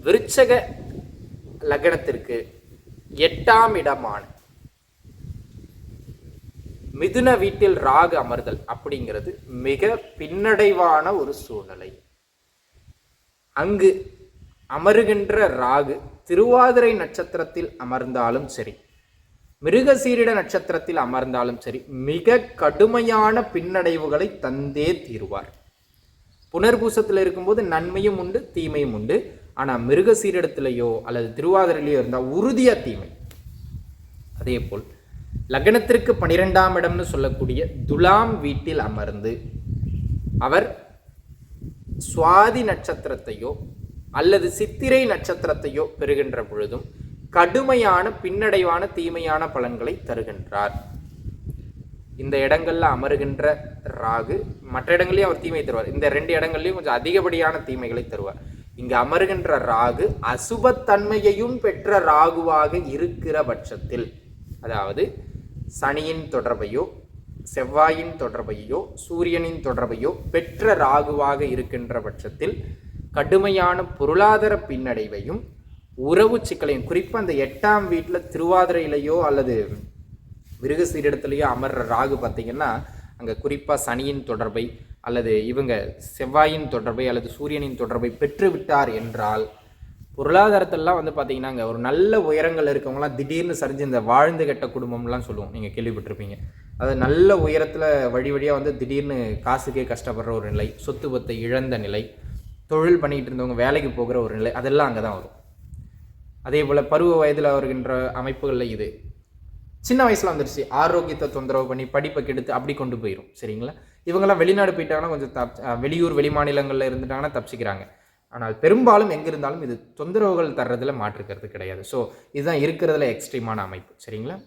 விருச்சக லக்னத்திற்கு 8ஆம் இடமான மிதுன வீட்டில் ராகு அமர்தல் அப்படிங்கிறது மிக பின்னடைவான ஒரு சூழ்நிலை. அங்கு அமருகின்ற ராகு திருவாதிரை நட்சத்திரத்தில் அமர்ந்தாலும் சரி, மிருகசீரிட நட்சத்திரத்தில் அமர்ந்தாலும் சரி, மிக கடுமையான பின்னடைவுகளை தந்தே தீர்வார். புனர்பூசத்தில் இருக்கும்போது நன்மையும் உண்டு, தீமையும் உண்டு. ஆனால் மிருகசீரிடத்திலேயோ அல்லது திருவாதிரையிலையோ இருந்தால் உறுதியாக தீமை. அதே போல் லக்னத்திற்கு 12ஆம் இடம்னு சொல்லக்கூடிய துலாம் வீட்டில் அமர்ந்து அவர் சுவாதி நட்சத்திரத்தையோ அல்லது சித்திரை நட்சத்திரத்தையோ பெறுகின்ற பொழுதும் கடுமையான பின்னடைவான தீமையான பலன்களை தருகின்றார். இந்த இடங்கள்ல அமருகின்ற ராகு மற்ற இடங்களையும் அவர் தீமை தருவார். இந்த 2 இடங்கள்லையும் கொஞ்சம் அதிகப்படியான தீமைகளை தருவார். இங்கு அமருகின்ற ராகு அசுபத்தன்மையையும் பெற்ற ராகுவாக இருக்கிற பட்சத்தில், அதாவது சனியின் தொடர்பையோ செவ்வாயின் தொடர்பையோ சூரியனின் தொடர்பையோ பெற்ற ராகுவாக இருக்கின்ற பட்சத்தில் கடுமையான பொருளாதார பின்னடைவையும் உறவு சிக்கலையும், குறிப்பாக அந்த 8ஆம் வீட்டில் திருவாதிரையிலையோ அல்லது மிருகசீரிடத்திலேயோ அமர்ற ராகு பார்த்தீங்கன்னா அங்கே குறிப்பாக சனியின் தொடர்பை அல்லது இவங்க செவ்வாயின் தொடர்பை அல்லது சூரியனின் தொடர்பை பெற்று விட்டார் என்றால் பொருளாதாரத்தெல்லாம் வந்து பார்த்தீங்கன்னா அங்கே ஒரு நல்ல உயரங்கள் இருக்கவங்களாம் திடீர்னு சரிஞ்சு இந்த வாழ்ந்து கெட்ட குடும்பம்லாம் சொல்லுவோம், நீங்கள் கேள்விப்பட்டிருப்பீங்க. அது நல்ல உயரத்தில் வழி வழியாக வந்து திடீர்னு காசுக்கே கஷ்டப்படுற ஒரு நிலை, சொத்து பத்தை இழந்த நிலை, தொழில் பண்ணிகிட்டு இருந்தவங்க வேலைக்கு போகிற ஒரு நிலை, அதெல்லாம் அங்கே தான் வரும். அதே போல் பருவ வயதில் வருகின்ற அமைப்புகளில் இது சின்ன வயசில் வந்துடுச்சு, ஆரோக்கியத்தை தொந்தரவு பண்ணி படிப்பை கெடுத்து அப்படி கொண்டு போயிடும். சரிங்களா? இவங்கெல்லாம் வெளிநாடு போயிட்டாங்கன்னா கொஞ்சம் வெளியூர் வெளி மாநிலங்களில் இருந்துட்டாங்கன்னா தப்பிச்சிக்கிறாங்க. ஆனால் பெரும்பாலும் எங்கே இருந்தாலும் இது தொந்தரவுகள் தர்றதில் மாற்றுக்கிறது கிடையாது. ஸோ இதுதான் இருக்கிறதுல எக்ஸ்ட்ரீமான அமைப்பு. சரிங்களா?